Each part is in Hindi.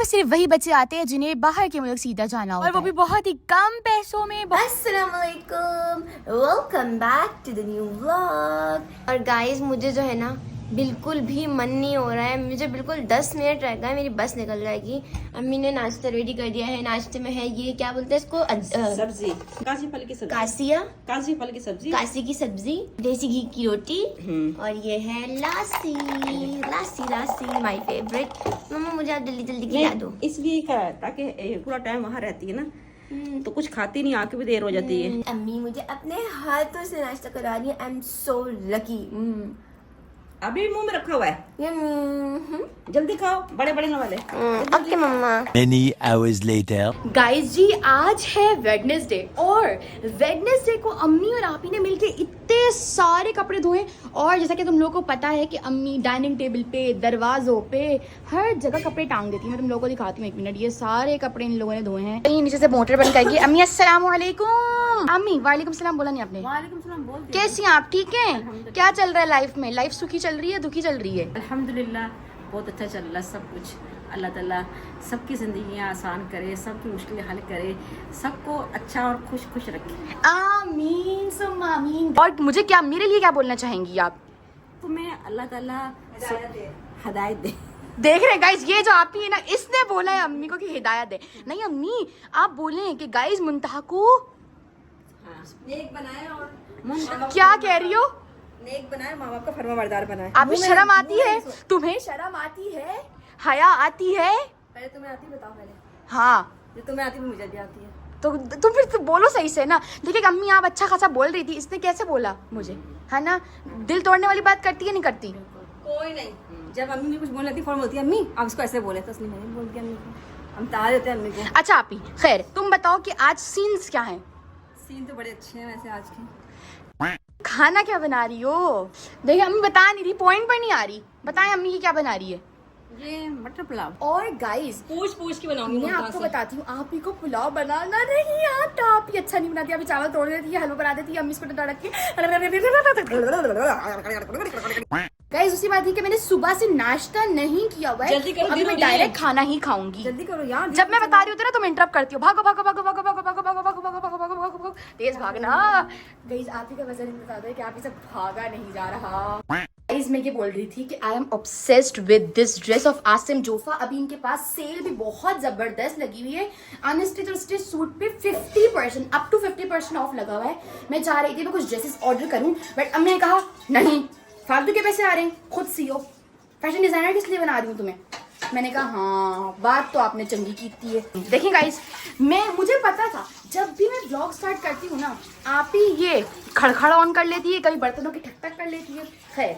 पे सिर्फ वही बच्चे आते हैं जिन्हें बाहर के मुल्क सीधा जाना होता है, और वो भी बहुत ही कम पैसों में। अस्सलामुअलैकुम, welcome back to the new vlog. और गाइस मुझे जो है ना बिल्कुल भी मन नहीं हो रहा है, मुझे बिल्कुल 10 मिनट रह गए, मेरी बस निकल जाएगी। अम्मी ने नाश्ता रेडी कर दिया है। नाश्ते में है ये क्या बोलते हैं इसको, सब्जी कासी फल की सब्जी, कासी फल की सब्जी, कासी की सब्जी, देसी घी की रोटी, और ये है लासी लासी लासी माय फेवरेट। मम्मा मुझे आप जल्दी जल्दी खिला दो। इसलिए ताकि पूरा टाइम वहाँ रहती है ना, तो कुछ खाती नहीं, आके भी देर हो जाती है। अम्मी मुझे अपने हाथों से नाश्ता करा रही है। I am so lucky. अभी मुंह में रखा हुआ है, जल्दी खाओ, बड़े बड़े न वाले। ओके मम्मा। Many hours later. गाइस जी आज है वेडनेसडे, और वेडनेसडे को अम्मी और आपी ने मिलके इतने सारे कपड़े धोए। और जैसा कि तुम लोगों को पता है कि अम्मी डाइनिंग टेबल पे, दरवाजों पे, हर जगह कपड़े टांग देती है। मैं तुम लोगों को दिखाती हूँ, एक मिनट। ये सारे कपड़े इन लोगों ने धोए हैं। कहीं नीचे से मोटर बंद करके अम्मी अस्सलाम वालेकुम। अम्मी वालेकुम सलाम बोला नहीं आपने? वालेकुम सलाम बोल दिया। कैसी हैं आप, ठीक हैं? क्या चल रहा है लाइफ में? लाइफ सुखी चल रही है, दुखी चल रही है? अल्हम्दुलिल्लाह बहुत अच्छा चल रहा है सब कुछ। अल्लाह ताला सबकी ज़िंदगियाँ आसान करे, सबकी मुश्किलें हल करे, सबको अच्छा और खुश खुश रखे। आमीन सुम्मा आमीन। और मुझे क्या, मेरे लिए क्या बोलना चाहेंगी आप? तुम्हें अल्लाह ताला हिदायत दे। देख रहे हैं गाइज, ये जो आप ही है ना, इसने बोला है अम्मी को कि हिदायत दे। नहीं अम्मी, आप बोले कि गाइज मुंतहा को नेक बनाए और क्या कह रही हो? नेक बनाए, माँ बाप का फरमाबरदार बनाए। आप शर्म आती है? तुम्हें शर्म आती है? हया आती है? पहले तुम्हें आती, बताओ पहले। हाँ, जो तुम्हें आती वो मुझे भी आती है। तो फिर तो बोलो सही से ना। देखिए अम्मी आप अच्छा खासा बोल रही थी, इसने कैसे बोला मुझे, है ना? दिल तोड़ने वाली बात करती है नहीं करती? कोई नहीं, जब अम्मी भी कुछ बोल रही थी फौरन बोलती है अम्मी आप उसको ऐसे बोले, तो इसलिए मैंने बोल दिया अम्मी को। हम तार देते हैं अम्मी को। अच्छा आप ही, खैर तुम बताओ कि आज सीन्स क्या हैं? सीन तो बड़े अच्छे हैं वैसे आज के। खाना क्या बना रही हो? देखिए अम्मी बता नहीं रही, पॉइंट पर नहीं आ रही। बताएं अम्मी की क्या बना रही है? ये मटर पुलाव। और गाइस पूछ के बनाऊंगी मैं आपको बताती हूँ, आप ही को पुलाव बनाना नहीं आता। आप ही अच्छा नहीं बनाती, अभी चावल तोड़ देती है, हलवा बना देती है, अम्मी इसको डरा के। गाइस उसी बात है कि मैंने सुबह से नाश्ता नहीं किया हुआ है, अभी मैं डायरेक्ट खाना ही खाऊंगी। जल्दी करो यार, जब मैं बता रही होती ना तुम इंटरप्ट करती हो। भागो भागो भागो भागो भागो भागो भागो भागो भागो भागो भागो भागो भागो, तेज भागना। गाइस आप ही का वजह बता दो कि आप ही से भागा नहीं जा रहा। गाइस मैं ये बोल रही थी कि I am obsessed with this dress of Asim Jofa. अभी इनके पास सेल भी बहुत जबरदस्त लगी हुई है। अनस्टिच और स्टिच सूट पे 50% अप टू 50% ऑफ लगा हुआ है। मैं चाह रही थी मैं कुछ ड्रेसेस ऑर्डर करूं, बट अम्मी ने कहा नहीं, फालतू के पैसे आ रहे हैं, खुद सियो। फैशन डिजाइनर किस लिए बना रही हूँ तुम्हें? मैंने कहा हाँ, बात तो आपने चंगी की है। देखिए गाइस, मुझे पता था जब भी मैं व्लॉग स्टार्ट करती हूँ ना, आप ही ये खड़खड़ ऑन कर लेती है, कभी बर्तनों की ठक ठक कर लेती है। खैर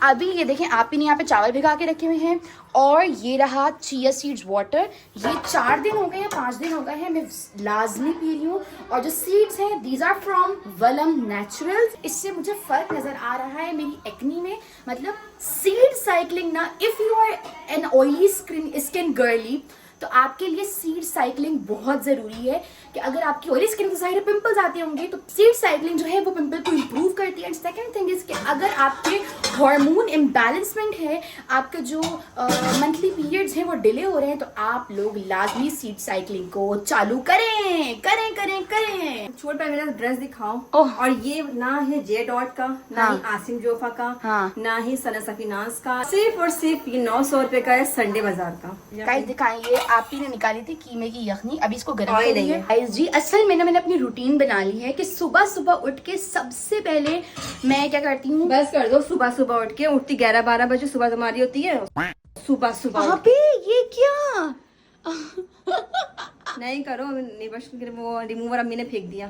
अभी ये देखें, आप ही ने यहाँ पे चावल भिगा के रखे हुए हैं, और ये रहा चिया सीड्स वाटर। ये 4 दिन हो गए या 5 दिन हो गए हैं, मैं लाजमी पी रही हूँ। और जो सीड्स हैं दीज आर फ्रॉम वलम नेचुरल्स। इससे मुझे फर्क नजर आ रहा है मेरी एक्नी में। मतलब सीड साइक्लिंग ना, if you are an oily skin girly, तो आपके लिए सीड साइक्लिंग बहुत ज़रूरी है। कि अगर आपकी ऑयली स्किन के साइड पिंपल्स आते होंगे तो सीड साइक्लिंग जो है वो पिंपल को इम्प्रूव करती है। एंड सेकेंड थिंग इज कि अगर आपके हार्मोन इम्बैलेंसमेंट है, आपके जो मंथली पीरियड्स हैं वो डिले हो रहे हैं, तो आप लोग लाजमी सीड साइक्लिंग को चालू करें करें करें करें। छोड़ पे मेरा ड्रेस दिखाओ। ओह। और ये ना है जे डॉट का, ना हाँ। ही आसिम जोफा का, हाँ। ना ही सना सफीनास का। सिर्फ और सिर्फ ये 900 रुपए का है, संडे बाजार का। गाइस दिखाएं, ये आप ही ने निकाली थी कीमे की यखनी, अभी इसको गर्म ऑयल करेंगे। है। गाइस जी असल में मैंने अपनी रूटीन बना ली है कि सुबह सुबह उठ के सबसे पहले मैं क्या करती हूँ, बस कर दो, सुबह सुबह उठ के उठती 11-12 बजे सुबह तुम्हारी होती है। सुबह सुबह अबे ये क्या नहीं करो, वो रिमूवर अम्मी ने फेंक दिया।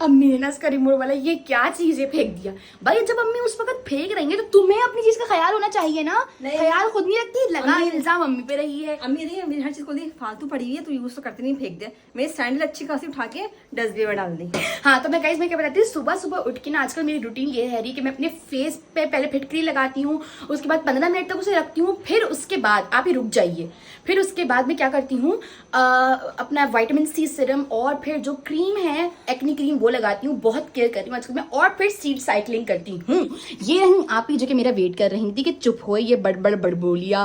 अम्मी ने ना इसका रिमोट वाला ये क्या चीज है फेंक दिया। भाई जब अम्मी उस वक्त फेंक रही है तो तुम्हें अपनी चीज का ख्याल होना चाहिए ना। ख्याल खुद नहीं रखती, लगा इल्जाम अम्मी पे रही है। अम्मी देखिए मेरी हर चीज को देखिए फालतू पड़ी हुई है, तो यूज तो करती नहीं, फेंक दे। मेरी सैंडल अच्छी खासी उठा के डस्टबिन में डाल दी। हाँ तो मैं क्या बताती हूँ, सुबह सुबह उठ के ना आजकल मेरी रूटीन ये है रही कि मैं अपने फेस पे पहले फिटकरी लगाती हूँ, उसके बाद 15 मिनट तक उसे रखती हूँ, फिर उसके बाद आप ही रुक जाइए, फिर उसके बाद मैं क्या करती हूँ अपना विटामिन सी सीरम और फिर जो क्रीम है एक्नी क्रीम वो लगाती हूँ, बहुत केयर करती हूँ आजकल मैं, और फिर सीड साइक्लिंग करती हूँ। ये नहीं आप ही जो कि मेरा वेट कर रही थी कि चुप हो ये बड़बड़ बड़बोलिया।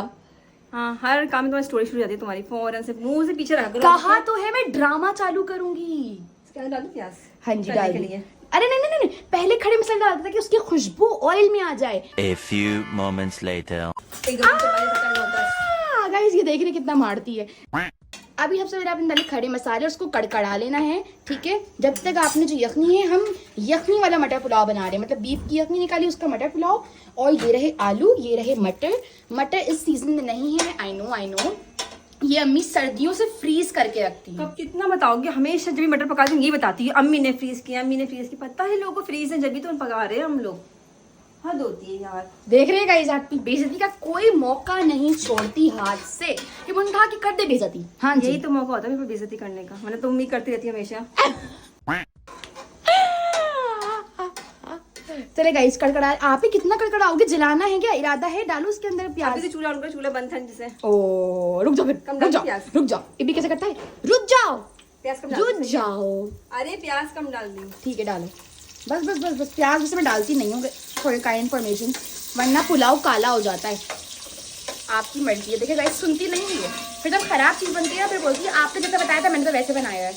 हाँ, हर काम में तुम्हारी स्टोरी शुरू हो जाती है तुम्हारी, फौरन से मुंह से पीछे रखा करो। कहा तो है मैं ड्रामा चालू करूंगी। इसके अंदर डाल दो प्याज। हाँ जी, तलने डाल के दी। लिए। अरे नहीं नहीं नहीं, पहले खड़े मसाले डाल देता कि उसकी खुशबू ऑयल में आ जाए। A few moments later. एक दो चम्मच ऐसा करना होता है। गाइस ये देख रहे कितना मारती है। अभी सबसे पहले आपने डाले खड़े मसाले, उसको कड़कड़ा लेना है, ठीक है। जब तक आपने जो यखनी है, हम यखनी वाला मटर पुलाव बना रहे हैं, मतलब बीफ की यखनी निकाली उसका मटर पुलाव। और ये रहे आलू, ये रहे मटर। मटर इस सीजन में नहीं है, आई नो। ये अम्मी सर्दियों से फ्रीज करके रखती है। कब कितना बताओगे, हमेशा जब भी मटर पकाती हूँ यही बताती है, अम्मी ने फ्रीज किया, अम्मी ने फ्रीज किया। पता है लोगों को फ्रीज है, जब भी तो पका रहे हैं हम लोग। हद होती है यार। देख रहे हैं गाइस, आपकी बेइज्जती का कोई मौका नहीं छोड़ती हाथ से। कि मुझे कहा कि कर दे बेइज्जती। हाँ जी, यही तो मौका होता है मेरे को बेइज्जती करने का, मतलब तुम भी करती रहती है हमेशा। चले गाइस, कड़कड़ा आप ही कितना कड़कड़ाओगे? जलाना है क्या? इरादा है? डालो उसके अंदर प्याज। अभी तो चूल्हा उनका चूल्हा बंद था जिसे। ओ रुक जाओ फिर, कम रुक डाल जाओ प्याज। रुक जाओ। ये भी कैसे करता है? रुक जाओ प्याज कम डाल रुक दी। जाओ। अरे प्याज कम डाल दी। ठीक है डालो, बस बस बस बस। प्याज वैसे मैं डालती नहीं हूँ फॉर काइंड इन्फॉर्मेशन, वरना पुलाव काला हो जाता है। आपकी मर्जी है। देखिए गाइस, सुनती नहीं है, फिर जब खराब चीज़ बनती है फिर बोलती है आपने जैसे बताया था मैंने तो वैसे बनाया है।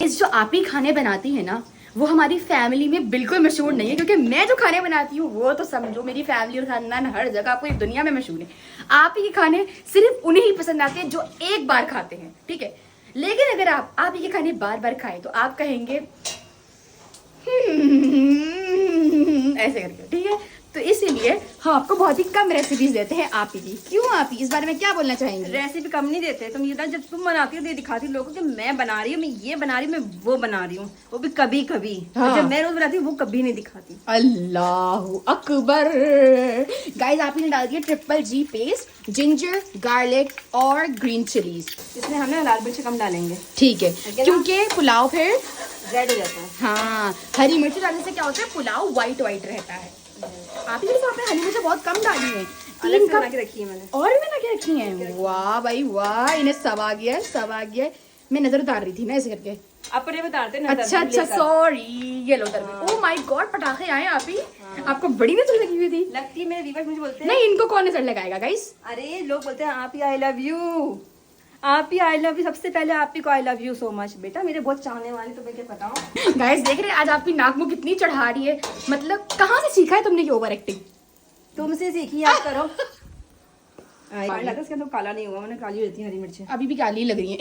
इस जो आप ही खाने बनाती है ना, वो हमारी फैमिली में बिल्कुल मशहूर नहीं है, क्योंकि मैं जो खाने बनाती हूँ वो तो समझो मेरी फैमिली और खानदान हर जगह पूरी दुनिया में मशहूर है। आप ही के खाने सिर्फ उन्हें ही पसंद आते हैं जो एक बार खाते हैं, ठीक है। लेकिन अगर आप ही के खाने बार बार खाएं तो आप कहेंगे ऐसे करके, ठीक है। तो इसीलिए हम आपको बहुत ही कम रेसिपीज देते हैं आप ही की। क्यों आप ही? इस बारे में क्या बोलना चाहेंगे? रेसिपी कम नहीं देते तुम, ये ना जब तुम बनाती हो तो ये दिखाती हो लोगों को कि मैं बना रही हूँ, मैं ये बना रही हूँ, मैं वो बना रही हूँ, वो भी कभी कभी। हाँ। जब मैं रोज बनाती हूँ वो कभी नहीं दिखाती। अल्लाहू अकबर। गाइस आप ही ने डाल दिया ट्रिपल जी पेस्ट, जिंजर, गार्लिक और ग्रीन चिलीज। इसमें हमने लाल मिर्च कम डालेंगे, ठीक है, ना? क्योंकि पुलाव फिर रेड हो जाता है। हाँ, हरी मिर्च डालने से क्या होता है, पुलाव व्हाइट रहता है। आप ही के साथ हरी मिर्च बहुत कम डाली है, अलग 3 से बना कप के रखी है मैंने। और भी बना के रखी है। वाह भाई वाह, इन्हें सब आ गया है, सब आ गया है। मैं नजर उतार रही थी ना ऐसे करके। अपने बताते हैं। अच्छा सॉरी, ये लो उतर गई। ओह माय गॉड, पटाखे आए आप ही। आपको बड़ी नजर लगी हुई थी। लगती है मेरे व्यूअर्स मुझे बोलते हैं। नहीं, इनको कौन नजर लगाएगा गाइस? अरे लोग बोलते हैं आप ही आई लव यू, आप ही आई लव यू। सबसे पहले आप ही को I love you so much बेटा, मेरे बहुत चाहने वाले, तुम्हें क्या बताऊं। गाइस देख रहे हैं आज आपकी नाक मुंह कितनी चढ़ा रही है, मतलब कहाँ से सीखा है तुमने ये ओवर एक्टिंग? तुमसे सीखी, आप करो। इसके अंदर काला नहीं हुआ, मैंने काली रहती है हरी मिर्चें। अभी भी काली लग रही है।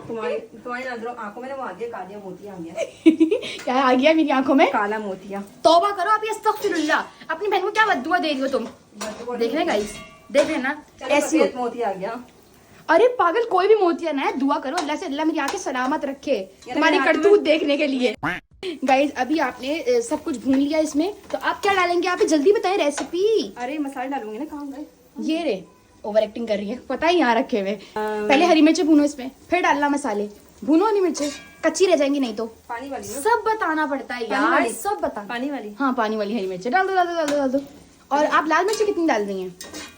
तुम्हारी नजरों आंखों में वो आ गया, कालिया मोतिया आ गया। क्या आ गया मेरी आंखों में? काला मोतिया। तौबा करो आप, अस्तगफिरुल्लाह। अपनी बहन को क्या बद्दुआ दे रही हो तुम? देख रहे हैं गाइस, देख रहे हैं ना, ऐसी सफेद मोतिया आ गया। अरे पागल, कोई भी मोतिया ना है, दुआ करो अल्लाह से, अल्लाह मेरी आंखें सलामत रखे तुम्हारी हाथ में- करतूत देखने के लिए। गाइस अभी आपने सब कुछ भून लिया इसमें, तो आप क्या डालेंगे? आप ही जल्दी बताएं रेसिपी। अरे मसाले डालूंगी ना, कहाँ गए? ये रे, ओवर एक्टिंग कर रही है, पता है यहाँ रखे हुए। पहले हरी मिर्चें भूनो इसमें, फिर डालना मसाले। भूनो हरी मिर्चें, कच्ची रह जाएंगी नहीं तो। पानी वाली ना? सब बताना पड़ता है पानी यार, वाली? सब बताना। पानी वाली। हाँ पानी वाली हरी मिर्चें डाल दो डाल दो डाल दो डाल दो। और आप लाल मिर्ची कितनी डाल रही हैं?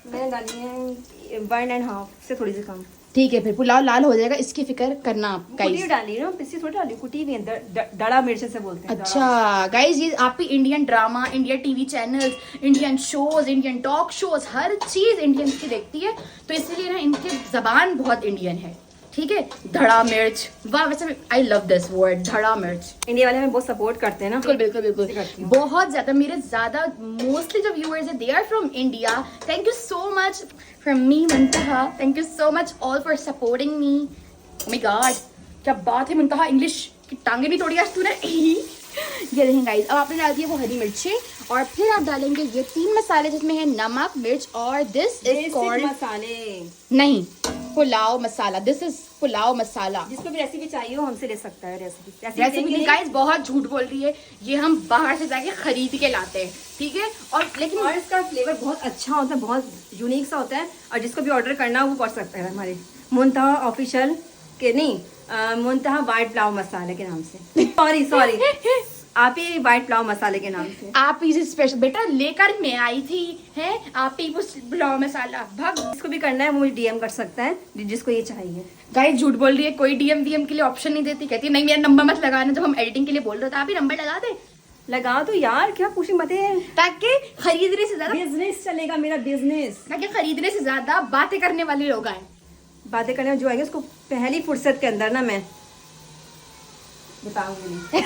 मैंने डाली है 1.5 से थोड़ी सी कम। ठीक है, फिर पुलाव लाल हो जाएगा, इसकी फिक्र करना आप कुटी गाइस। डाली ना, पिसी थोड़ी डाली, कुटी भी है, दड़ा मिर्च से बोलते हैं। अच्छा गाइस, ये आप ही Indian drama, Indian TV channels, Indian shows, Indian talk shows, हर चीज इंडियन की देखती है, तो इसलिए ना इनकी जबान बहुत इंडियन है, ठीक है। धड़ा मिर्च, वाह, वैसे आई लव दिस वर्ड, धड़ा मिर्च। इंडिया वाले हमें बहुत सपोर्ट करते हैं ना। बिल्कुल बिल्कुल बिल्कुल, करती हूँ। बहुत ज्यादा। मेरे ज्यादा मोस्टली जो व्यूअर्स है, they are from India. Thank you so much from me Muntaha, thank you so much all for supporting me. Oh my God, क्या बात है मुंतहा, इंग्लिश की टांगे नहीं तोड़ी आज तूने। ये देखें गाइस, अब आपने डाल दिया वो हरी मिर्ची, और फिर आप डालेंगे ये 3 मसाले जिसमें है नमक, मिर्च और दिस इज कॉल्ड, मसाले नहीं, पुलाव मसाला। दिस इज पुलाव मसाला। जिसको भी रेसिपी चाहिए हो हमसे ले सकता है। रेसिपी गाइस बहुत झूठ बोल रही है, ये हम बाहर से जाके खरीद के लाते हैं, ठीक है। और लेकिन और इसका फ्लेवर बहुत अच्छा होता है, बहुत यूनिक सा होता है, और जिसको भी ऑर्डर करना हो वो कर सकता है हमारे मुंतहा ऑफिशियल के, नहीं मुंतहा वाइट पुलाव मसाले के नाम से। सॉरी आप ही वाइट पुलाव मसाले के नाम से। आप ही स्पेशल बेटा लेकर मैं आई थी, है आप ही वो पुलाव मसाला। भाग, जिसको भी करना है वो मुझे डीएम कर सकता है, जिसको ये चाहिए। गाइस झूठ बोल रही है, कोई डीएम वीएम के लिए ऑप्शन नहीं देती, कहती है नहीं मेरा नंबर मत लगाना। जब हम एडिटिंग के लिए बोल रहे थे आप ही नंबर लगा दे, लगाओ तो यार, क्या पूछी बातें। ताकि खरीदने से ज्यादा बिजनेस चलेगा मेरा, बिजनेस। ताकि खरीदने से ज्यादा बातें करने वाले लोग आए। बातें करने में जो आएंगे उसको पहली फुर्सत के अंदर ना मैं बताऊंगी नहीं।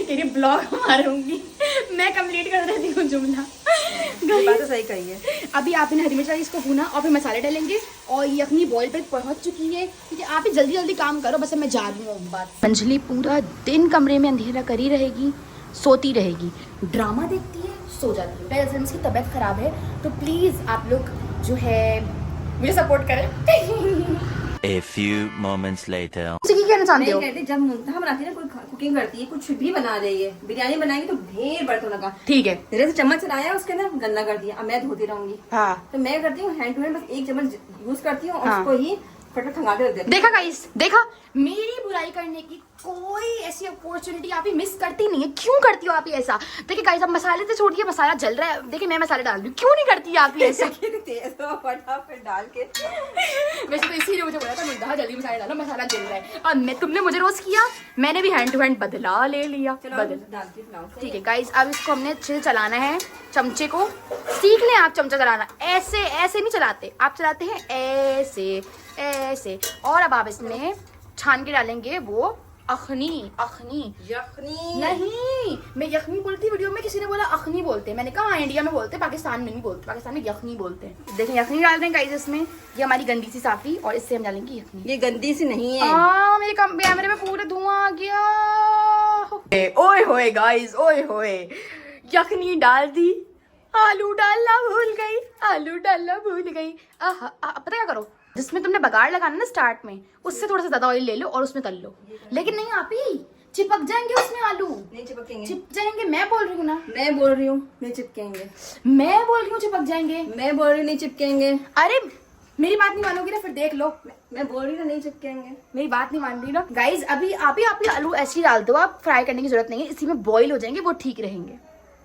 तेरी ब्लॉग मारूंगी मैं, कंप्लीट कर देती हूँ जुमला। बात तो सही कही है। अभी आपने हरी मिर्च इसको भूना और फिर मसाले डालेंगे और यखनी बॉईल पे पहुंच चुकी है। क्योंकि आप ही जल्दी जल्दी काम करो, बस मैं जा रही हूँ बात। अंजलि पूरा दिन कमरे में अंधेरा करी रहेगी, सोती रहेगी, ड्रामा देखती है, सो जाती है। वैसे इसकी तबीयत खराब है तो प्लीज आप लोग जो है मुझे सपोर्ट करें। A few moments later. उसे क्या कहना चाहते हो? नहीं कहते, जब मुंतहा बनाती है ना, कोई कुकिंग करती है, कुछ भी बना रही है, बिरयानी बनाएंगी तो ढेर बर्तन लगा, ठीक है। जरा से चम्मच चलाया उसके अंदर गंदा कर दिया, अब मैं धोती रहूंगी। हाँ, तो मैं करती हूँ हैंड टू हैंड, बस एक चम्मच यूज करती हूँ और हाँ। उसको ही फटाफट खंगा के रख देती हूँ। देखा गाइस, देखा मेरी बुराई करने की कोई ऐसी अपॉर्चुनिटी आप ही मिस करती नहीं है। क्यों करती हो आप ही ऐसा? देखिए गाइस, अब मसाले से छोड़िए, मसाला जल रहा है, देखिए मैं मसाले डाल रही हूँ, क्यों नहीं करती आप ही ऐसा? तेज तो फटाफट डाल के। वैसे तो इसीलिए मुझे बोला था मुद्दा जल्दी मसाला डालो, मसाला जल रहा है। और तुमने मुझे रोज किया, मैंने भी हैंड टू हैंड बदला ले लिया। बदल डालती हूँ। ठीक है गाइस, अब इसको हमने छिल चलाना है। चमचे को सीख लें आप चमचा चलाना। ऐसे ऐसे नहीं चलाते, आप चलाते हैं ऐसे ऐसे। और अब आप इसमें छान के डालेंगे वो अखनी। अखनी यखनी नहीं, मैं यखनी बोलती वीडियो में, किसी ने बोला अखनी बोलते हैं। मैंने कहा हाँ, इंडिया में बोलते हैं, पाकिस्तान में नहीं बोलते, पाकिस्तान में यखनी बोलते हैं। देखें यखनी डाल दें गाइस इसमें, ये हमारी गंदी सी साफी, और इससे हम डालेंगे यखनी। ये गंदी सी नहीं है। मेरे कैमरे में पूरा धुआं आ गया। ओए होए गाइस, ओए होए, यखनी डाल दी, आलू डालना भूल गई, आलू डालना भूल गई। पता क्या करो, जिसमें तुमने बगाड़ लगाना ना स्टार्ट में, उससे थोड़ा सा ज्यादा ऑयल ले लो और उसमें तल लो। लेकिन नहीं आप ही चिपक जाएंगे उसमें आलू, नहीं चिपकेंगे। चिप जाएंगे। मैं बोल रही हूँ ना, मैं बोल रही हूँ नहीं चिपकेंगे। मैं बोल रही हूँ चिपक जाएंगे। मैं बोल रही हूँ नहीं चिपकेंगे। अरे मेरी बात नहीं मानोगी ना, फिर देख लो। मैं बोल रही हूँ नहीं चिपकेंगे। मेरी बात नहीं मान रही ना गाइज। अभी आप ही आलू ऐसे ही डाल दो, आप फ्राई करने की जरूरत नहीं है, इसी में बॉईल हो जाएंगे, वो ठीक रहेंगे।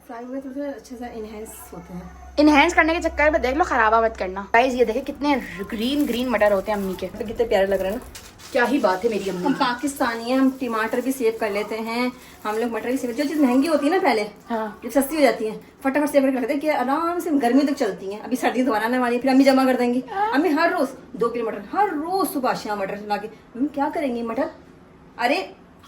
फ्राई में थोड़ा अच्छा सा इनहेंस होते हैं। इनहेंस करने के चक्कर में देख लो खराबा मत करना। गाइस ये देखे कितने ग्रीन ग्रीन मटर होते हैं अम्मी के, तो कितने प्यारे लग रहे हैं ना। क्या ही बात है मेरी अम्मी। हम पाकिस्तानी हैं, हम टमाटर भी सेव कर लेते हैं, हम लोग मटर भी सेव, जो चीज महंगी होती है ना पहले, हाँ। जब सस्ती हो जाती है फटाफट सेव करके रखते हैं कि आराम से गर्मी तक चलती हैं। अभी सर्दी दोबारा आने वाली है, फिर अम्मी जमा कर देंगी। अम्मी हर रोज 2 किलो मटर, हर रोज सुबह शाम मटर ला के, अम्मी क्या करेंगी मटर। अरे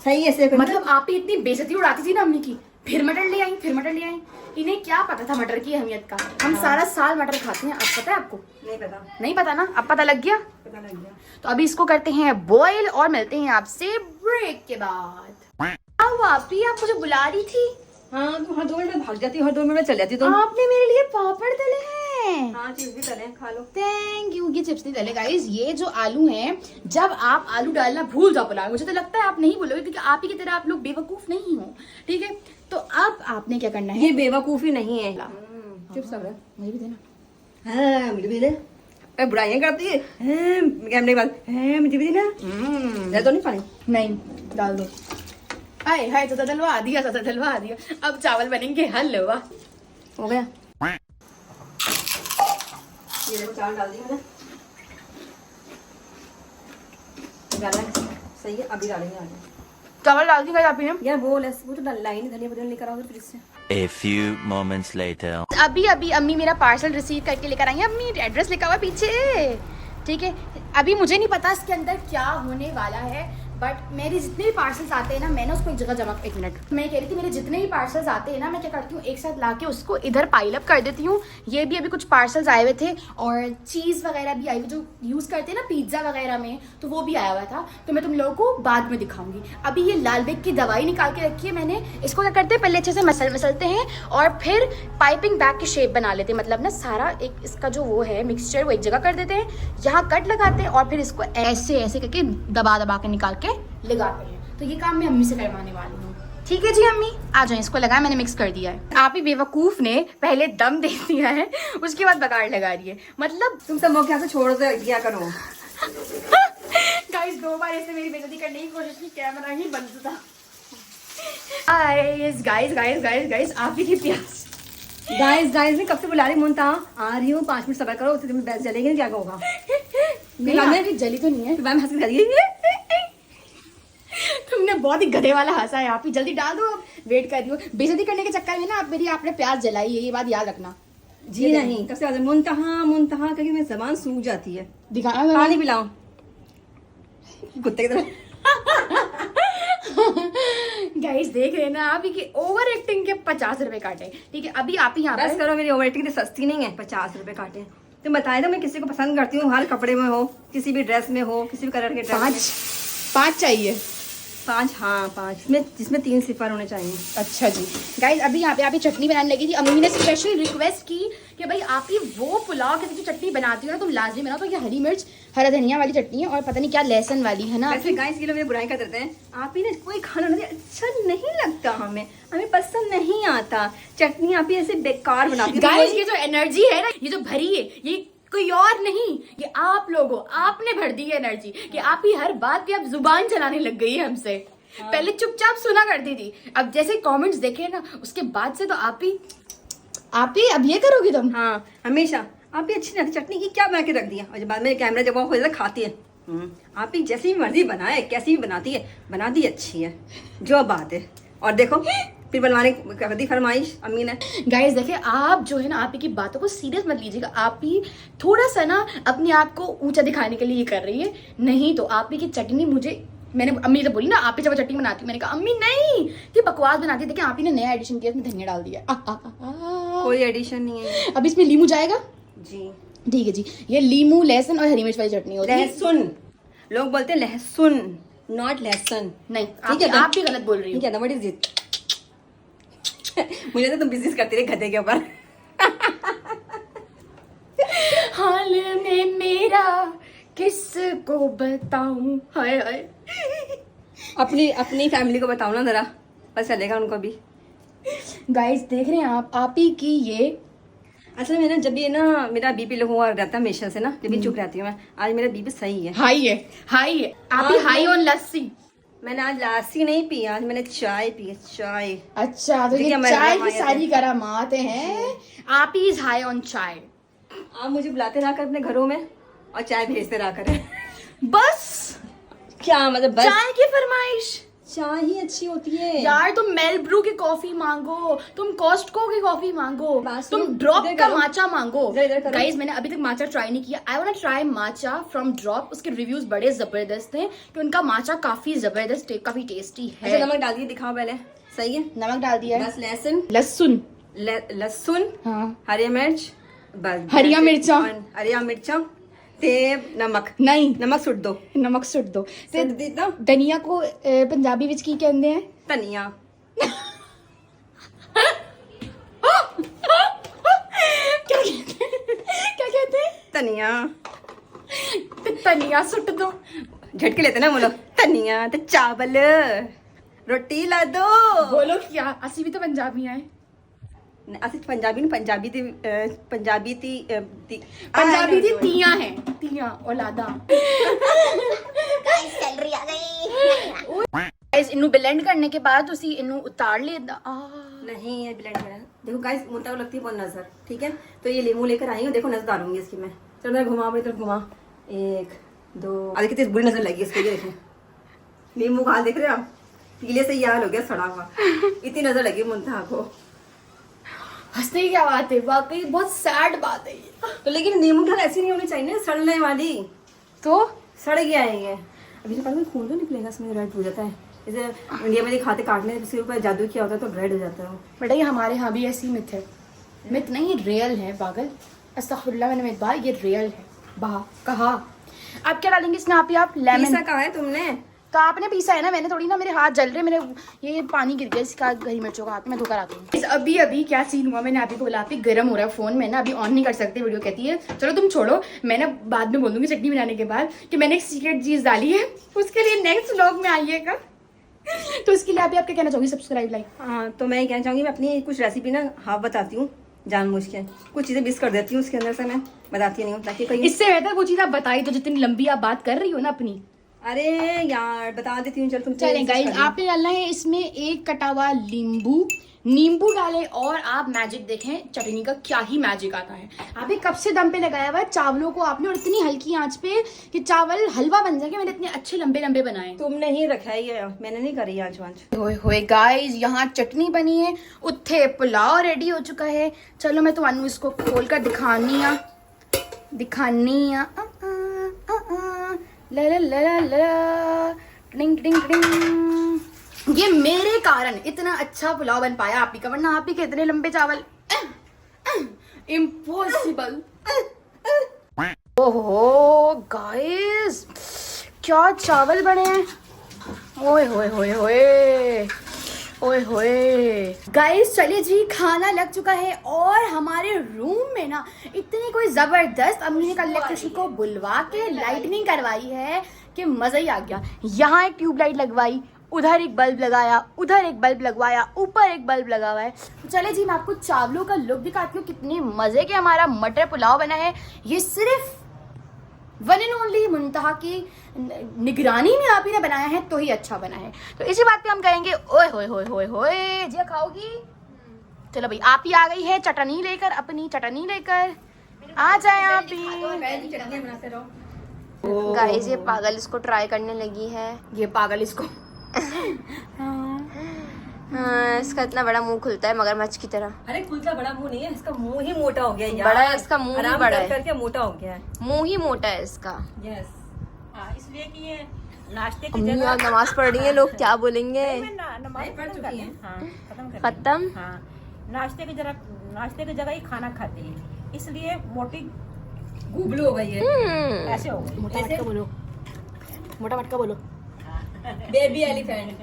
सही है सेव। मतलब आप ही इतनी बेइज्जती उड़ाती थी ना अम्मी की, फिर मटर ले आई, फिर मटर ले आई। इन्हें क्या पता था मटर की अहमियत का। हम सारा साल मटर खाते हैं, अब पता है आपको? नहीं पता। नहीं पता ना, अब पता लग गया। पता लग गया। तो अभी इसको करते हैं बॉईल और मिलते हैं आपसे ब्रेक के बाद। अब आप ही, आप मुझे बुला रही थी। हाँ तुम हर 2 मिनट में भाग जाती हो, हर 2 मिनट में चल जाती तुम। आपने मेरे लिए पापड़ तले हैं। हाँ चीज भी तले खा लो। Thank you. ये चिप्स नहीं तले गाइस, ये जो आलू हैं, जब आप आलू डालना भूल जाओ पुलाव, मुझे तो लगता है आप नहीं बोलोगे क्योंकि आप ही की तरह आप लोग बेवकूफ नहीं हो, ठीक है? तो अब आपने क्या करना है, ये बेवकूफी नहीं है। चिप्स लग रहा है, मुझे भी देना। हाँ मुझे भी दे। बुराइयां करती है कैमरे के बाद, मुझे भी देना। तो नहीं पानी नहीं डाल दो। हाय हाय, तो दलवा दिया, तो दलवा दिया। अब चावल बनेंगे हलवा। हो गया। ये देखो चावल डाल दिया मैंने। डाला है? सही है, अभी डालेंगे आगे। चावल डाल दी गाइस आप ही ने। यार वो तो लाइन धनिया पत्ता लेकर आओ फिर से। A few moments later. अभी अभी अम्मी मेरा पार्सल रिसीव करके लेकर आई है। अम्मी एड्रेस लिखा हुआ है पीछे, ठीक है? अभी मुझे नहीं पता इसके अंदर क्या होने वाला है, बट मेरे जितने भी पार्सल्स आते हैं ना, मैंने उसको एक जगह जमा, एक मिनट, मैं कह रही थी मेरे जितने भी पार्सल्स आते हैं ना, मैं क्या करती हूँ एक साथ लाके उसको इधर पाइल अप कर देती हूँ। ये भी अभी कुछ पार्सल्स आए हुए थे और चीज़ वगैरह भी आई हुई जो यूज़ करते हैं ना पिज्ज़ा वगैरह में, तो वो भी आया हुआ था। तो मैं तुम लोगों को बाद में दिखाऊंगी। अभी ये लाल बेग की दवाई निकाल के रखी है मैंने। इसको क्या करते हैं, पहले अच्छे से मसलते हैं और फिर पाइपिंग बैग की शेप बना लेते हैं। मतलब ना सारा एक इसका जो वो है मिक्सचर, वो एक जगह कर देते हैं, यहाँ कट लगाते हैं और फिर इसको ऐसे ऐसे करके दबा दबा के निकाल के लगाते हैं। तो ये काम मैं अम्मी से करवाने वाली हूँ। ठीक है जी अम्मी, आ जाओ। इसको लगाया, मैंने मिक्स कर दिया है। आप ही बेवकूफ ने पहले दम दे दिया है, उसके बाद बगाड़ लगा रही है। मतलब तुम सब मौके से छोड़ दो, दिया करो। गाइस 2 बार ऐसे मेरी बेइज्जती करने की कोशिश की, कैमरा ही बंद था। Guys guys guys guys guys आप ही की प्यास। गाइस मैं कब से बुला रही मुंता आ रही हूँ, 5 मिनट सब्र करो, उससे तुम्हें बैस जलेगी क्या होगा। नहीं, आपकी जली तो नहीं है। मैम हंस के बहुत ही गधे वाला हंसा है। आप ही जल्दी डाल दो, वेट कर रही हो। बेइज्जती करने के चक्कर में ना आप मेरी आपने प्याज जलाई है, ये बात याद रखना। जी नहीं, सबसे ज्यादा मुंतहा मुंतहा करके मेरी जबान सूख जाती है। दिखाना पानी पिलाओ कुत्ते की तरह। गाइस देख रहे हैं ना आप ही की ओवर एक्टिंग के 50 रुपए काटे। ठीक है, अभी आप ही यहाँ बस पर करो, मेरी ओवर एक्टिंग सस्ती नहीं है, 50 रुपए काटे। तुम बताए तो मैं किसी को पसंद करती हूँ, हर कपड़े में हो, किसी भी ड्रेस में हो, किसी भी कलर के ड्रेस में। 5 चाहिए। 5, हाँ 5, जिसमें 3 सिफर होने चाहिए। अच्छा जी गाइस, अभी यहाँ पे आप ही चटनी बनाने लगी थी। अम्मी ने स्पेशल रिक्वेस्ट की कि भाई आप ही वो पुलाव की जो चटनी बनाती हो ना तुम लाजमी बनाओ। तो ये हरी मिर्च हरा धनिया वाली चटनी है और पता नहीं क्या लहसुन वाली है ना। वैसे गाइस ये लोग मेरी बुराई कर देते हैं, आप ही ने कोई खाना नहीं अच्छा नहीं लगता, हमें पसंद नहीं आता। चटनी आप ही ऐसे बेकार बनाती है। गाइस ये जो एनर्जी है ना, ये जो भरी है, ये कोई और नहीं, ये आप लोगों आपने भर दी है एनर्जी कि आप ही हर बात पे अब जुबान चलाने लग गई है हमसे। पहले चुपचाप सुना करती थी, अब जैसे कमेंट्स देखे ना उसके बाद से तो आप ही अब ये करोगी तुम। हाँ हमेशा आप ही अच्छी नहीं आती चटनी की, क्या बना के रख दिया, और जब बाद में कैमरा जब ऑफ हो जाता खाती है। आप ही जैसी भी मर्जी बनाए, कैसी भी बनाती है, बना दी अच्छी है, जो बात है। और देखो फिर बनवाने कर दी फरमाइश अम्मी ने। गाइस देखिए, आप जो है ना आप ही की बातों को सीरियस मत लीजिएगा। आप ही थोड़ा सा ना अपने आप को ऊंचा दिखाने के लिए ये कर रही है, नहीं तो आप ही की चटनी मुझे, मैंने अम्मी से बोली ना आप ही जब चटनी बनाती हूँ, मैंने कहा अम्मी नहीं ये बकवास बनाती है। देखिए आप ही ने नया एडिशन किया, इसमें धनिया डाल दिया। कोई एडिशन नहीं है। अब इसमें लीमू जाएगा जी ठीक है जी। ये लीमू लहसुन और हरी मिर्च वाली चटनी होती है। लहसुन, लोग बोलते हैं लहसुन, नॉट लहसुन। नहीं ठीक है, आप भी गलत बोल रही हो। ठीक है ना, व्हाट इज इट? मुझे तो तुम बिजनेस करती रही गधे के ऊपर। हाल में मेरा किसको बताऊं, हाय हाय। अपनी अपनी फैमिली को बताओ ना जरा, पता चलेगा उनको भी। गाइस देख रहे हैं आप ही की ये असल में ना जब ये ना मेरा बीपी लो हुआ रहता है हमेशा से ना, जब भी चुप रहती हूँ मैं, आज मेरा बीपी सही है। हाई है, हाई है। आप ही हाई ऑन लस्सी। मैंने आज लस्सी नहीं पी, आज मैंने चाय पी है, चाय। अच्छा तो ये देखिए, मैं चाय रहा की सारी करामात हैं। आप ही इज हाई ऑन चाय। आप मुझे बुलाते रहा कर अपने घरों में और चाय भेजते रहा कर। बस क्या मतलब बस चाय की फरमाइश। चाय ही अच्छी होती है यार तुम मेलब्रू की कॉफी मांगो, तुम कॉस्टको की कॉफी मांगो, बस तुम तुम ड्रॉप इधर का करो। माचा मांगो। इधर करो। गाइस मैंने अभी तक माचा ट्राई नहीं किया। I want try matcha from drop. उसके रिव्यूज बड़े जबरदस्त हैं कि उनका माचा काफी जबरदस्त काफी टेस्टी है। अच्छा नमक डाल दिए, दिखाओ पहले। सही है, नमक डाल दिया है। बस लहसुन लहसुन लहसुन, हाँ हरी मिर्च, बस हरिया मिर्चा। हरिया मिर्चा ते नमक नहीं नमक सुट दो, नमक सुट दो। ते सुट दी ना धनिया को पंजाबी विच की कहते हैं? धनिया। क्या कहते हैं? धनिया ते धनिया सुट दो। झटके लेते ना वो लोग, धनिया ते चावल रोटी ला दो। बोलो क्या, असली भी तो पंजाबी है। असली पंजाबी नहीं, पंजाबी थी पंजाबी पंजाबी दी तिया हैं, तिया औलादा। सैलरी आ गई। गाइस इन्हू ब्लेंड करने के बाद उसी इन्हू उतार लेदा। नहीं ये ब्लेंड करा। देखो गाइस मुंता को लगती है बहुत नजर, ठीक है तो ये लीमू लेकर आई हूँ, देखो नजर डालूंगी इसकी मैं। चलो मैं घुमा अपनी तरफ घुमा, 1 2 अरे कितनी बुरी नजर लगी इसको, ये देखो लीमू का हाल देख रहे हो आप, पीले से ये हाल हो गया सड़ा हुआ, इतनी नजर लगी मुंता को। हंसने की क्या बात है, वाकई बहुत सैड बात है ये। तो लेकिन नींबू की ऐसी नहीं होनी चाहिए ना, सड़ने वाली। तो सड़ गया है ये, अभी तो बाद में खून तो निकलेगा इसमें, रेड हो जाता है। जैसे इंडिया में दिखाते काटने उसके ऊपर जादू किया होता है तो रेड हो जाता है। बेटा ये हमारे यहाँ भी ऐसी मिथ है। मिथ नहीं, ये रियल है पागल। अस्तगफुरुल्लाह मैंने मिथ ये रियल है। कहा आप क्या डालेंगे इसमें? आप लेमन पीसा कहा है तुमने? तो आपने पीसा है ना, मैंने थोड़ी ना। मेरे हाथ जल रहे, मेरे ये पानी गिर गया इसका हरी मिर्चों का हाथ में धोकर आती हूँ। अभी अभी क्या सीन हुआ, मैंने आप ही को बोला आप ही गर्म हो रहा है फोन, मैं ना अभी ऑन नहीं कर सकती वीडियो। कहती है चलो तुम छोड़ो, मैं ना बाद में बोल दूंगी चटनी बनाने के बाद कि मैंने एक सीक्रेट चीज डाली है, उसके लिए नेक्स्ट व्लॉग में आइएगा। तो इसके लिए आप क्या कहना चाहोगी? Subscribe like. हाँ तो मैं ये कहना चाहूँगी, मैं अपनी कुछ रेसिपी ना हाफ बताती हूँ जानबूझ के, कुछ चीज़ें मिस कर देती हूँ उसके अंदर से, मैं बताती नहीं हूँ ताकि कहीं। इससे बेहतर वो चीज आप बताई तो, जितनी लंबी आप बात कर रही हो ना अपनी। अरे यार बता देती हूँ, चल तुम चलें गाइस, आपने डालना है इसमें 1 कटा हुआ नींबू, नींबू डालें और आप मैजिक देखें चटनी का क्या ही मैजिक आता है। अभी कब से दम पे लगाया हुआ है चावलों को आपने, और इतनी हल्की आंच पे कि चावल हलवा बन जाएगा। मैंने इतने अच्छे लंबे लंबे बनाए। तुमने ही रखा है ये, मैंने नहीं करी आज वांच। होए होए गाइस, यहाँ चटनी बनी है, उत्थे पुलाव रेडी हो चुका है। चलो मैं तो इसको खोल कर दिखानी आ ला ला ला ला ला टिंग टिंग टिंग। ये मेरे कारण इतना अच्छा पुलाव बन पाया आप ही का, वरना आप ही के इतने लंबे चावल इम्पॉसिबल। ओहो गाइस, क्या चावल बने हैं। ओए होए होए होए ओए होए गाइस, चलिए जी खाना लग चुका है। और हमारे रूम में ना इतनी कोई जबरदस्त अम्मी ने कल इलेक्ट्रिशियन को बुलवा के लाइटनिंग करवाई है कि मजा ही आ गया। यहाँ एक ट्यूबलाइट लगवाई, उधर एक बल्ब लगाया, उधर एक बल्ब लगवाया, ऊपर एक बल्ब लगा हुआ है। तो चले जी मैं आपको चावलों का लुक दिखाती हूँ कितने मजे के हमारा मटर पुलाव बना है। ये सिर्फ वन एंड ओनली मुंतहा की निगरानी में आप ही ने बनाया है तो ही अच्छा बना है। तो इसी बात पे हम कहेंगे ओए होए होए होए होए। जी खाओगी? चलो भाई, आप ही आ गई है चटनी लेकर, अपनी चटनी लेकर आ जाए आप ही। गाइस ये पागल इसको ट्राई करने लगी है। ये पागल इसको हाँ, इसका इतना बड़ा मुंह खुलता है मगरमच्छ की तरह। अरे खुलता बड़ा मुंह नहीं है, इसका मुंह ही मोटा हो गया यार। बड़ा है इसका मुंह ही, बड़ा है करके मोटा हो गया है। मुंह ही मोटा है इसका। यस, इसलिए कि ये नाश्ते की अम्मी जगह और नमाज पढ़ रही है, लोग क्या बोलेंगे। नमाज पढ़ चुकी है। खत्म। हाँ, नाश्ते की जगह ही खाना खाती है, इसलिए मोटी गुबलू हो गई है। ऐसे हो गई। मोटा मटका बोलो, मोटा मटका बोलो। Baby elephant,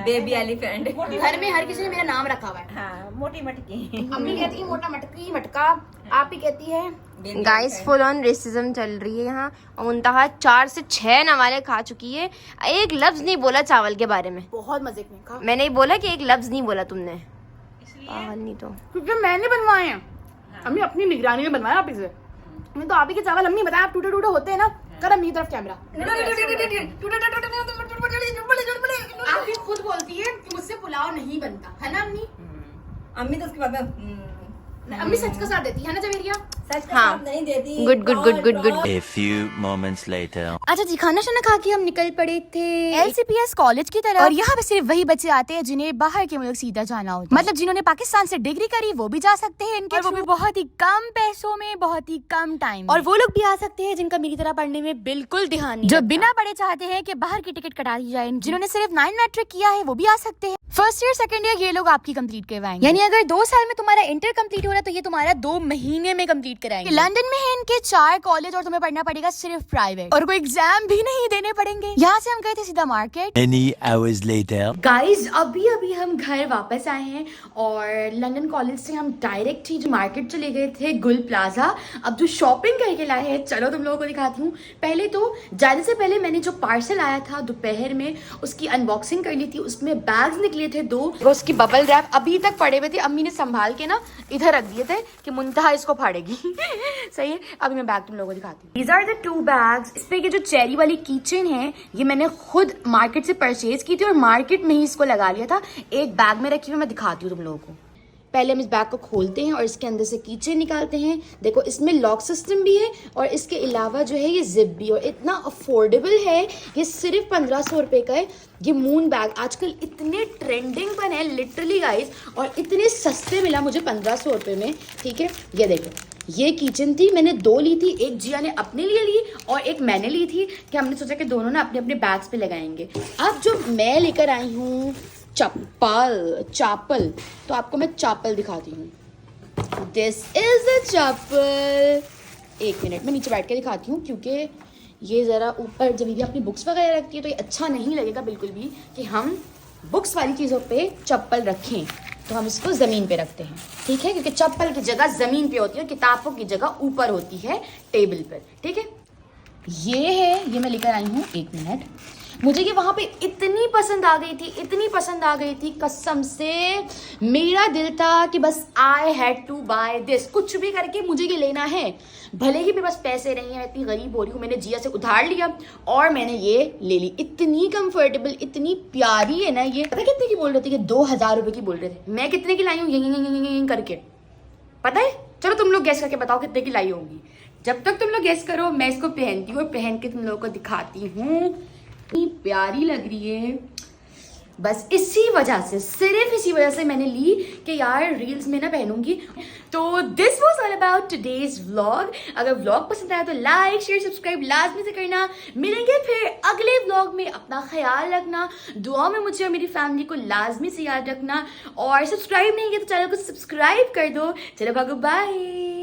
baby elephant. घर में हर किसी ने मेरा नाम रखा हुआ है। हाँ, मोटी मटकी। अम्मी कहती है मोटा मटकी मटका, आप ही कहती है। गाइस फुल ऑन रेसिज्म चल रही है यहाँ। और मुंतहा 4 से 6 नवाले खा चुकी है, एक लफ्ज नहीं बोला चावल के बारे में। बहुत मजे में खा, मैंने ही बोला कि एक लफ्ज नहीं बोला तुमने। पागल नहीं तो। क्योंकि मैंने बनवाए हैं। अम्मी अपनी निगरानी में बनवाया आप इसे। मैं तो आप ही के चावल अम्मी बताया, आप टूटे टूटे होते हैं ना। कर अम्मी तरफ कैमरा। आप भी खुद बोलती है कि मुझसे पुलाव नहीं बनता है ना अम्मी। अम्मी तो उसके बाद अम्मी सच का साथ देती है ना जवेरिया। सच का हाँ। साथ नहीं देती। Good good good good good. A few moments later. अच्छा जी, खाना शाना खा के हम निकल पड़े थे LCPS कॉलेज की तरफ। और यहाँ पे सिर्फ वही बच्चे आते हैं जिन्हें बाहर के मुल्क सीधा जाना होता है। मतलब जिन्होंने पाकिस्तान से डिग्री करी वो भी जा सकते हैं इनके, और वो भी बहुत ही कम पैसों में, बहुत ही कम टाइम। और वो लोग भी आ सकते हैं जिनका मेरी तरह पढ़ने में बिल्कुल ध्यान नहीं, जो बिना पढ़े चाहते हैं कि बाहर की टिकट कटा दी जाए। जिन्होंने सिर्फ 9 मैट्रिक किया है वो भी आ सकते हैं। फर्स्ट ईयर सेकंड ईयर ये लोग आपकी कंप्लीट करवाएंगे। यानी अगर 2 साल में तुम्हारा इंटर कंप्लीट हो रहा है तो ये तुम्हारा 2 महीने में कंप्लीट कराएंगे। लंदन में है इनके 4 कॉलेज और तुम्हें पढ़ना पड़ेगा सिर्फ प्राइवेट, और कोई एग्जाम भी नहीं देने पड़ेंगे। यहाँ से हम गए थे सीधा market. Many hours later. Guys अभी अभी हम घर वापस आए हैं और लंदन कॉलेज से हम डायरेक्ट ही मार्केट चले गए थे गुल प्लाजा। अब जो शॉपिंग करके लाए हैं चलो तुम लोगों को दिखाती हूँ। पहले तो जाने से पहले मैंने जो पार्सल आया था दोपहर में उसकी अनबॉक्सिंग कर ली थी। उसमें बैग्स निकले थे 2, उसकी बबल रैप अभी तक पड़े हुए थे। अम्मी ने संभाल के ना इधर रख दिए थे कि मुंतहा इसको फाड़ेगी। सही है, अभी मैं बैग तुम लोगों को दिखाती हूँ। These are the 2 bags। इस पे ये जो चेरी वाली कीचेन है ये मैंने खुद मार्केट से परचेज की थी और मार्केट में ही इसको लगा लिया था। एक बैग में रखी हुई मैं दिखाती हूँ तुम लोगों को। पहले हम इस बैग को खोलते हैं और इसके अंदर से कीचेन निकालते हैं। देखो इसमें लॉक सिस्टम भी है और इसके अलावा जो है ये जिप भी, और इतना अफोर्डेबल है। ये सिर्फ 1500 रुपये का है। ये मून बैग आजकल इतने ट्रेंडिंग पर है लिटरली गाइस, और इतने सस्ते मिला मुझे 1500 रुपये में। ठीक है, ये देखो ये किचन थी, मैंने 2 ली थी, एक जिया ने अपने लिए ली और एक मैंने ली थी कि हमने सोचा कि दोनों ना अपने अपने बैग्स पे लगाएंगे। अब जो मैं लेकर आई हूँ चापल, तो आपको मैं चापल दिखाती हूँ। This is a chappal. 1 minute में नीचे बैठ के दिखाती हूँ क्योंकि ये ज़रा ऊपर जब भी अपनी बुक्स वगैरह रखती है तो ये अच्छा नहीं लगेगा बिल्कुल भी कि हम बुक्स वाली चीज़ों पे चप्पल रखें। तो हम इसको ज़मीन पे रखते हैं, ठीक है, क्योंकि चप्पल की जगह ज़मीन पे होती है और किताबों की जगह ऊपर होती है टेबल पर। ठीक है, ये है, ये मैं लेकर आई हूँ। 1 मिनट। मुझे ये वहाँ पे इतनी पसंद आ गई थी, इतनी पसंद आ गई थी, कसम से मेरा दिल था कि बस I had to buy this, कुछ भी करके मुझे ये लेना है, भले ही मेरे पास पैसे नहीं है, मैं इतनी गरीब हो रही हूँ, मैंने जिया से उधार लिया और मैंने ये ले ली। इतनी कंफर्टेबल, इतनी प्यारी है ना ये। पता कितने की बोल रहे थे कि 2000 रुपए की बोल रहे थे, मैं कितने की लाई हूँ ये करके पता है? चलो तुम लोग गैस करके बताओ कितने की लाई होंगी। जब तक तुम लोग गैस करो मैं इसको पहनती हूँ और पहन के तुम लोगों को दिखाती हूँ। इतनी प्यारी लग रही है, बस इसी वजह से, सिर्फ इसी वजह से मैंने ली कि यार रील्स में ना पहनूंगी। तो this was all about today's vlog. अगर व्लॉग पसंद आया तो लाइक शेयर सब्सक्राइब लाजमी से करना। मिलेंगे फिर अगले व्लॉग में, अपना ख्याल रखना, दुआ में मुझे और मेरी फैमिली को लाजमी से याद रखना, और सब्सक्राइब नहीं किया तो चैनल को सब्सक्राइब कर दो। चलो भागो, बाय।